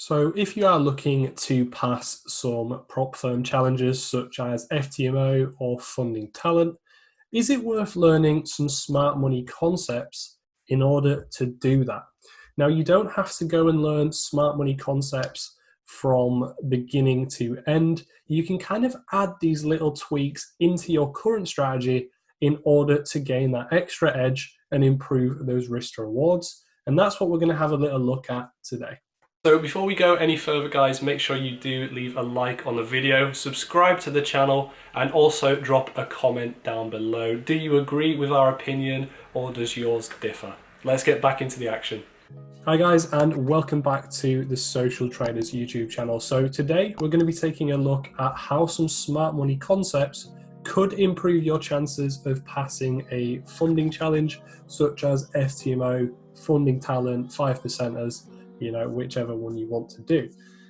So if you are looking to pass some prop firm challenges such as FTMO or funding talent, is it worth learning some smart money concepts in order to do that? Now, you don't have to go and learn smart money concepts from beginning to end. You can kind of add these little tweaks into your current strategy in order to gain that extra edge and improve those risk to rewards. And that's what we're going to have a little look at today. So before we go any further, guys, make sure you do leave a like on the video, subscribe to the channel, and also drop a comment down below. Do you agree with our opinion or does yours differ? Let's get back into the action. Hi guys, and welcome back to the Social Traders YouTube channel. So today we're going to be taking a look at how some smart money concepts could improve your chances of passing a funding challenge such as FTMO, funding talent, 5%ers, whichever one you want to do.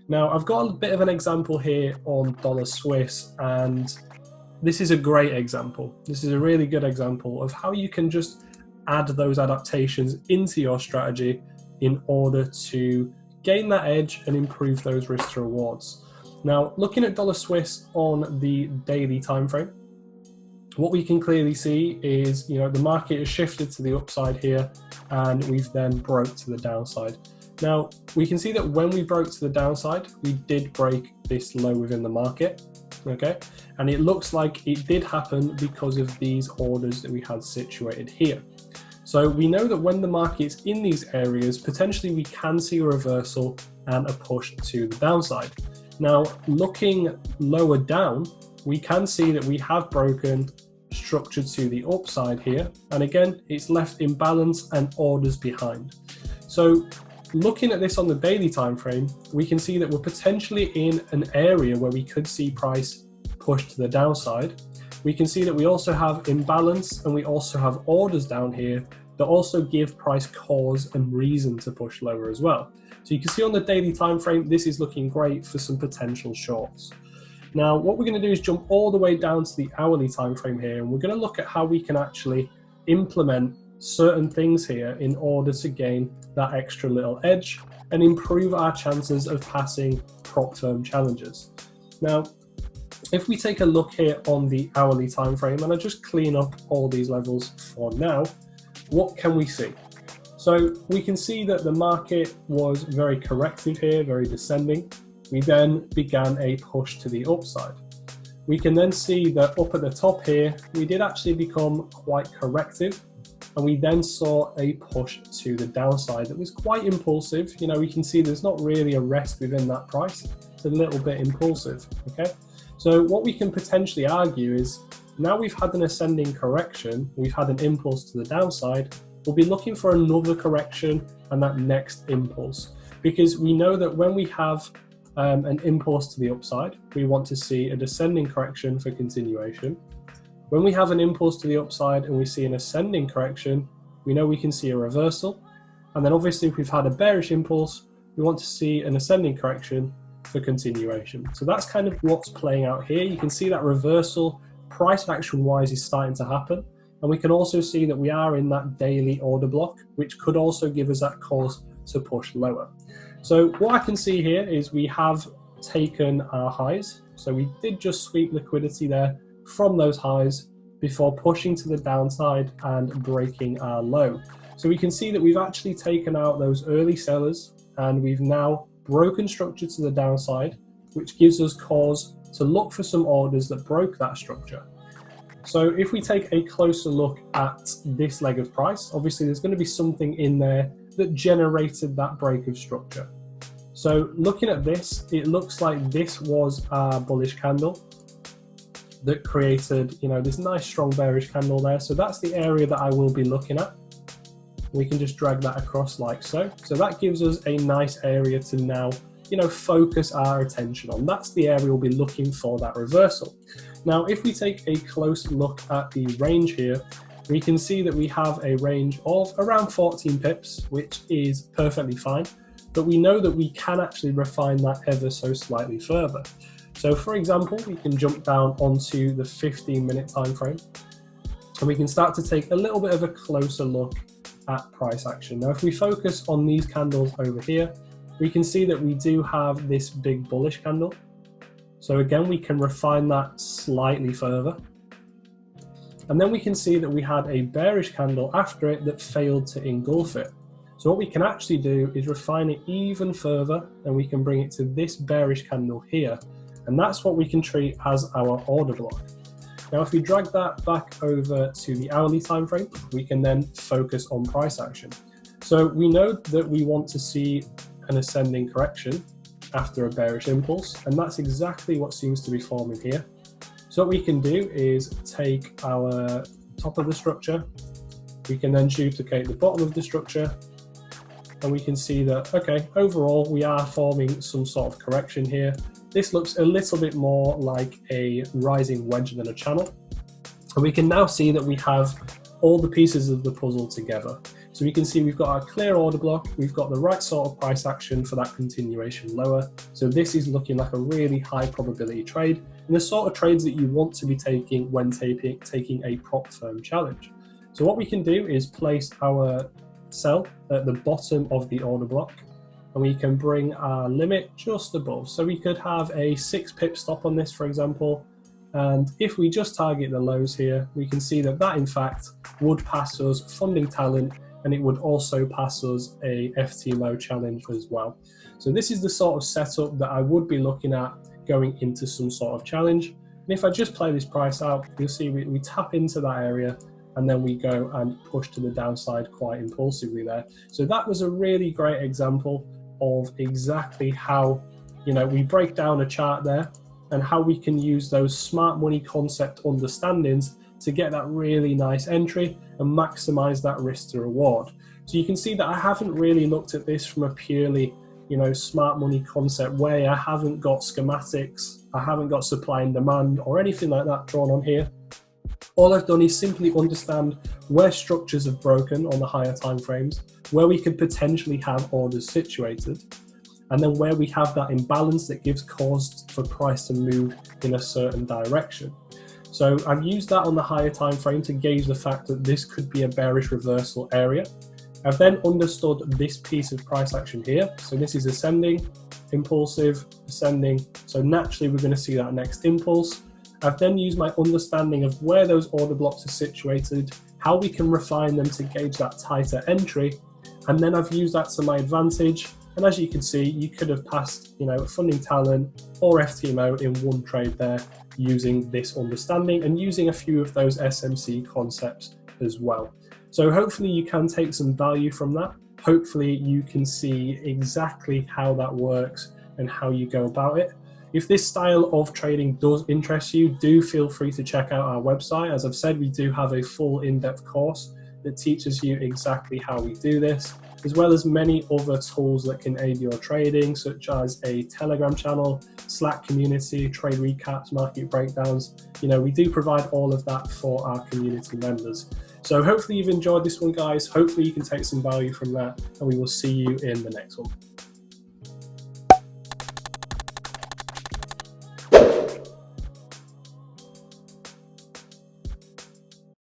Now, I've got a bit of an example here on dollar Swiss, and this is a great example. This is a really good example of how you can just add those adaptations into your strategy in order to gain that edge and improve those risk to rewards. Now, looking at dollar Swiss on the daily time frame, what we can clearly see is, the market has shifted to the upside here, and we've then broke to the downside. Now, we can see that when we broke to the downside, we did break this low within the market, okay? And it looks like it did happen because of these orders that we had situated here. So we know that when the market's in these areas, potentially we can see a reversal and a push to the downside. Now, looking lower down, we can see that we have broken structure to the upside here. And again, it's left imbalance and orders behind. So looking at this on the daily time frame, we can see that we're potentially in an area where we could see price push to the downside. We can see that we also have imbalance and we also have orders down here that also give price cause and reason to push lower as well. So you can see on the daily time frame, this is looking great for some potential shorts. Now, what we're going to do is jump all the way down to the hourly time frame here, and we're going to look at how we can actually implement certain things here in order to gain that extra little edge and improve our chances of passing prop firm challenges. Now, if we take a look here on the hourly time frame, and I just clean up all these levels for now, what can we see? So we can see that the market was very corrective here, very descending. We then began a push to the upside. We can then see that up at the top here, we did actually become quite corrective, and we then saw a push to the downside that was quite impulsive. We can see there's not really a rest within that price. It's a little bit impulsive, okay? So what we can potentially argue is now we've had an ascending correction, we've had an impulse to the downside, we'll be looking for another correction and that next impulse, because we know that when we have an impulse to the upside, we want to see a descending correction for continuation. When we have an impulse to the upside and we see an ascending correction, we know we can see a reversal. And then obviously if we've had a bearish impulse, we want to see an ascending correction for continuation. So that's kind of what's playing out here. You can see that reversal, price action wise, is starting to happen. And we can also see that we are in that daily order block, which could also give us that cause to push lower. So what I can see here is we have taken our highs. So we did just sweep liquidity there from those highs before pushing to the downside and breaking our low. So we can see that we've actually taken out those early sellers and we've now broken structure to the downside, which gives us cause to look for some orders that broke that structure. So if we take a closer look at this leg of price, obviously there's going to be something in there that generated that break of structure. So looking at this, it looks like this was our bullish candle that created, this nice strong bearish candle there. So that's the area that I will be looking at. We can just drag that across like so. So that gives us a nice area to now, focus our attention on. That's the area we'll be looking for that reversal. Now, if we take a close look at the range here, we can see that we have a range of around 14 pips, which is perfectly fine. But we know that we can actually refine that ever so slightly further. So for example, we can jump down onto the 15-minute time frame, and we can start to take a little bit of a closer look at price action. Now, if we focus on these candles over here, we can see that we do have this big bullish candle. So again, we can refine that slightly further. And then we can see that we had a bearish candle after it that failed to engulf it. So what we can actually do is refine it even further, and we can bring it to this bearish candle here. And that's what we can treat as our order block. Now, if we drag that back over to the hourly time frame, we can then focus on price action. So we know that we want to see an ascending correction after a bearish impulse, and that's exactly what seems to be forming here. So what we can do is take our top of the structure, we can then duplicate the bottom of the structure, and we can see that, okay, overall we are forming some sort of correction here. This looks a little bit more like a rising wedge than a channel. And we can now see that we have all the pieces of the puzzle together. So we can see we've got our clear order block, we've got the right sort of price action for that continuation lower. So this is looking like a really high probability trade, and the sort of trades that you want to be taking when taking a prop firm challenge. So what we can do is place our sell at the bottom of the order block, and we can bring our limit just above. So we could have a 6 pip stop on this, for example. And if we just target the lows here, we can see that that in fact would pass us funding talent, and it would also pass us a FTMO challenge as well. So this is the sort of setup that I would be looking at going into some sort of challenge. And if I just play this price out, you'll see we tap into that area, and then we go and push to the downside quite impulsively there. So that was a really great example of exactly how, we break down a chart there, and how we can use those smart money concept understandings to get that really nice entry and maximize that risk to reward. So you can see that I haven't really looked at this from a purely, smart money concept way. I haven't got schematics, I haven't got supply and demand or anything like that drawn on here. All I've done is simply understand where structures have broken on the higher time frames, where we could potentially have orders situated, and then where we have that imbalance that gives cause for price to move in a certain direction. So I've used that on the higher time frame to gauge the fact that this could be a bearish reversal area. I've then understood this piece of price action here. So this is ascending, impulsive, ascending. So naturally we're going to see that next impulse. I've then used my understanding of where those order blocks are situated, how we can refine them to gauge that tighter entry, and then I've used that to my advantage. And as you can see, you could have passed, funding talent or FTMO in one trade there using this understanding and using a few of those SMC concepts as well. So hopefully you can take some value from that. Hopefully you can see exactly how that works and how you go about it. If this style of trading does interest you, do feel free to check out our website. As I've said, we do have a full in-depth course that teaches you exactly how we do this, as well as many other tools that can aid your trading, such as a Telegram channel, Slack community, trade recaps, market breakdowns. We do provide all of that for our community members. So hopefully you've enjoyed this one, guys. Hopefully you can take some value from that, and we will see you in the next one.